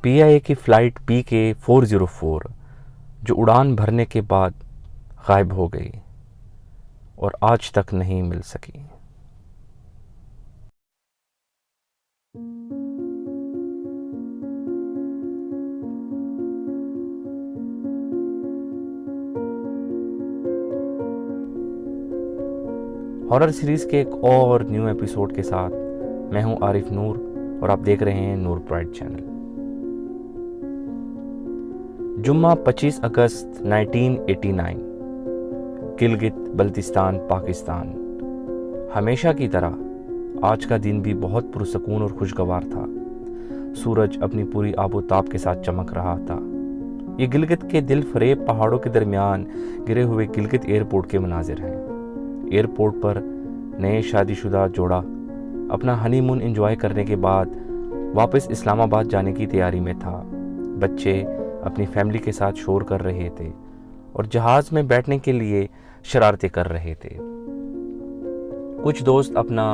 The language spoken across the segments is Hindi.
पीआईए की फ़्लाइट PK-404 जो उड़ान भरने के बाद गायब हो गई और आज तक नहीं मिल सकी। हॉरर सीरीज़ के एक और न्यू एपिसोड के साथ मैं हूं आरिफ नूर और आप देख रहे हैं नूर प्राइड चैनल। जुम्मा 25 अगस्त 1989, गिलगित बल्तिस्तान, पाकिस्तान। हमेशा की तरह आज का दिन भी बहुत पुरसकून और खुशगवार था। सूरज अपनी पूरी आबोताब के साथ चमक रहा था। ये गिलगित के दिल फरेब पहाड़ों के दरमियान गिरे हुए गिलगित एयरपोर्ट के मनाजिर हैं। एयरपोर्ट पर नए शादीशुदा जोड़ा अपना हनीमून एंजॉय करने के बाद वापस इस्लामाबाद जाने की तैयारी में था। बच्चे अपनी फैमिली के साथ शोर कर रहे थे और जहाज़ में बैठने के लिए शरारतें कर रहे थे। कुछ दोस्त अपना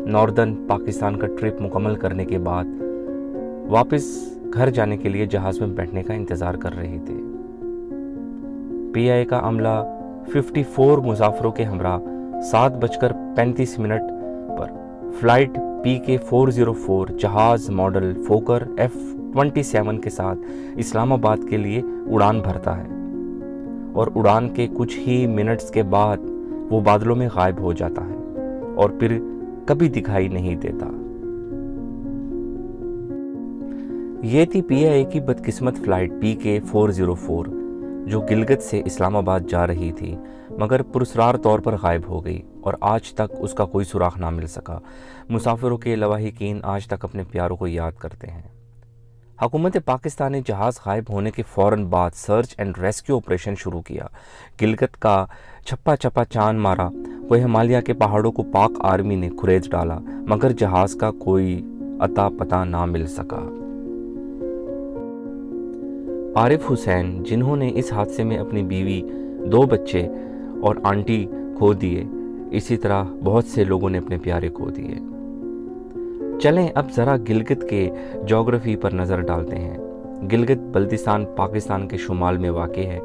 नॉर्दर्न पाकिस्तान का ट्रिप मुकम्मल करने के बाद वापस घर जाने के लिए जहाज़ में बैठने का इंतज़ार कर रहे थे। पीआईए का अमला 54 मुसाफिरों के हमरा 7:35 पर फ्लाइट PK-404 जहाज़ मॉडल फोकर F-27 के साथ इस्लामाबाद के लिए उड़ान भरता है और उड़ान के कुछ ही मिनट्स के बाद वो बादलों में गायब हो जाता है और फिर कभी दिखाई नहीं देता। ये थी पीआईए की बदकिस्मत फ्लाइट PK-404 जो गिलगित से इस्लामाबाद जा रही थी, मगर पुरस्रार तौर पर गायब हो गई और आज तक उसका कोई सुराग ना मिल सका। मुसाफिरों के लवाहिकीन आज तक अपने प्यारों को याद करते हैं। हुकूमत पाकिस्तान ने जहाज़ गायब होने के फ़ौरन बाद सर्च एंड रेस्क्यू ऑपरेशन शुरू किया। गिलगित का छप्पा छप्पा चांद मारा। कोई हिमालय के पहाड़ों को पाक आर्मी ने खुरेद डाला, मगर जहाज़ का कोई अता पता ना मिल सका। आरिफ हुसैन, जिन्होंने इस हादसे में अपनी बीवी, 2 बच्चे और आंटी खो दिए, इसी तरह बहुत से लोगों ने अपने प्यारे खो दिए। चलें अब ज़रा गिलगित के ज्योग्राफी पर नज़र डालते हैं। गिलगित बल्तिस्तान पाकिस्तान के शुमाल में वाक़ है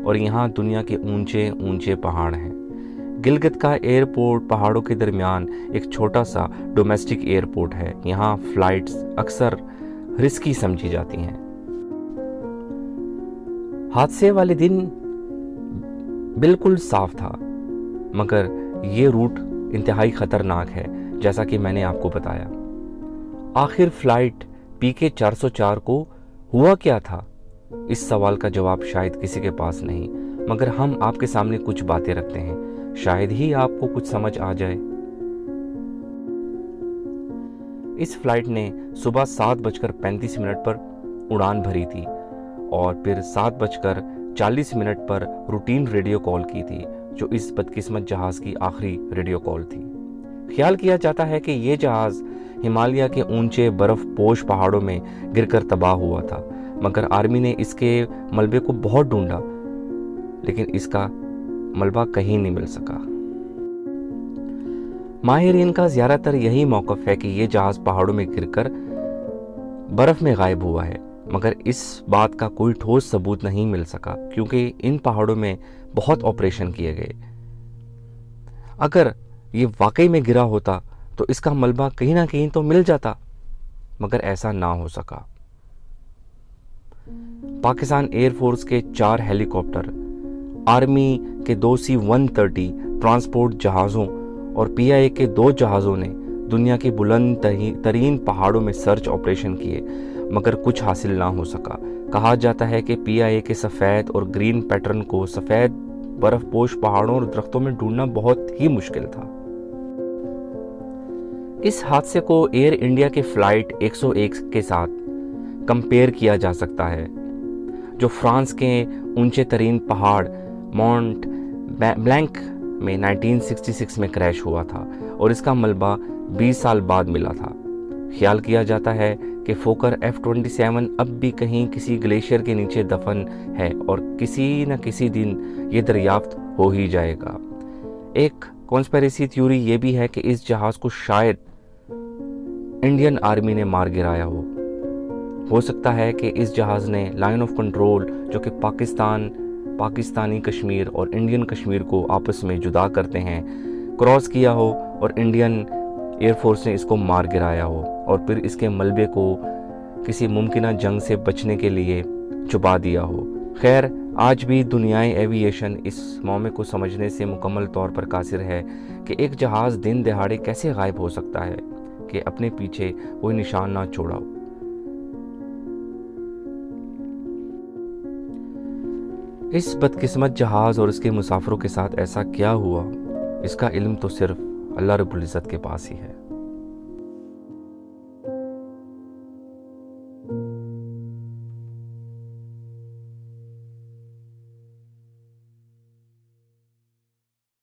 और यहाँ दुनिया के ऊंचे ऊंचे पहाड़ हैं। गिलगित का एयरपोर्ट पहाड़ों के दरमियान एक छोटा सा डोमेस्टिक एयरपोर्ट है। यहाँ फ़्लाइट्स अक्सर रिस्की समझी जाती हैं। हादसे वाले दिन बिल्कुल साफ था, मगर ये रूट इंतहाई ख़तरनाक है, जैसा कि मैंने आपको बताया। आखिर फ़्लाइट PK-404 को हुआ क्या था? इस सवाल का जवाब शायद किसी के पास नहीं, मगर हम आपके सामने कुछ बातें रखते हैं, शायद ही आपको कुछ समझ आ जाए। इस फ्लाइट ने सुबह 7:35 पर उड़ान भरी थी और फिर 7:40 पर रूटीन रेडियो कॉल की थी, जो इस बदकिस्मत जहाज़ की आखिरी रेडियो कॉल थी। ख्याल किया जाता है कि ये जहाज़ हिमालय के ऊंचे बर्फ़ पोश पहाड़ों में गिरकर तबाह हुआ था, मगर आर्मी ने इसके मलबे को बहुत ढूंढा, लेकिन इसका मलबा कहीं नहीं मिल सका। माहिरीन का ज़्यादातर यही मौक़िफ़ है कि ये जहाज़ पहाड़ों में गिरकर बर्फ़ में गायब हुआ है, मगर इस बात का कोई ठोस सबूत नहीं मिल सका, क्योंकि इन पहाड़ों में बहुत ऑपरेशन किए गए। अगर ये वाकई में गिरा होता तो इसका मलबा कहीं ना कहीं तो मिल जाता, मगर ऐसा ना हो सका। पाकिस्तान एयरफोर्स के 4 हेलीकॉप्टर, आर्मी के 2 C-130 ट्रांसपोर्ट जहाज़ों और पीआईए के 2 जहाज़ों ने दुनिया के बुलंद तरीन पहाड़ों में सर्च ऑपरेशन किए, मगर कुछ हासिल ना हो सका। कहा जाता है कि पीआईए के सफ़ेद और ग्रीन पैटर्न को सफ़ेद बर्फपोश पहाड़ों और दरख्तों में ढूंढना बहुत ही मुश्किल था। इस हादसे को एयर इंडिया के फ़्लाइट 101 के साथ कंपेयर किया जा सकता है, जो फ्रांस के ऊंचे तरीन पहाड़ माउंट ब्लैंक में 1966 में क्रैश हुआ था और इसका मलबा 20 साल बाद मिला था। ख्याल किया जाता है कि फोकर F-27 अब भी कहीं किसी ग्लेशियर के नीचे दफन है और किसी न किसी दिन ये दरियाफ्त हो ही जाएगा। एक कॉन्स्पिरेसी थ्योरी ये भी है कि इस जहाज़ को शायद इंडियन आर्मी ने मार गिराया हो। हो सकता है कि इस जहाज़ ने लाइन ऑफ कंट्रोल जो कि पाकिस्तानी कश्मीर और इंडियन कश्मीर को आपस में जुदा करते हैं क्रॉस किया हो और इंडियन एयरफोर्स ने इसको मार गिराया हो और फिर इसके मलबे को किसी मुमकिन जंग से बचने के लिए छुपा दिया हो। खैर, आज भी दुनियाई एविएशन इस मौके को समझने से मुकम्मल तौर पर कासिर है कि एक जहाज़ दिन दहाड़े कैसे गायब हो सकता है कि अपने पीछे कोई निशान ना छोड़ा हो। इस बदकिस्मत जहाज़ और इसके मुसाफिरों के साथ ऐसा क्या हुआ, इसका इल्म तो सिर्फ अल्लाह रब्बुल इज़्ज़त के पास ही है।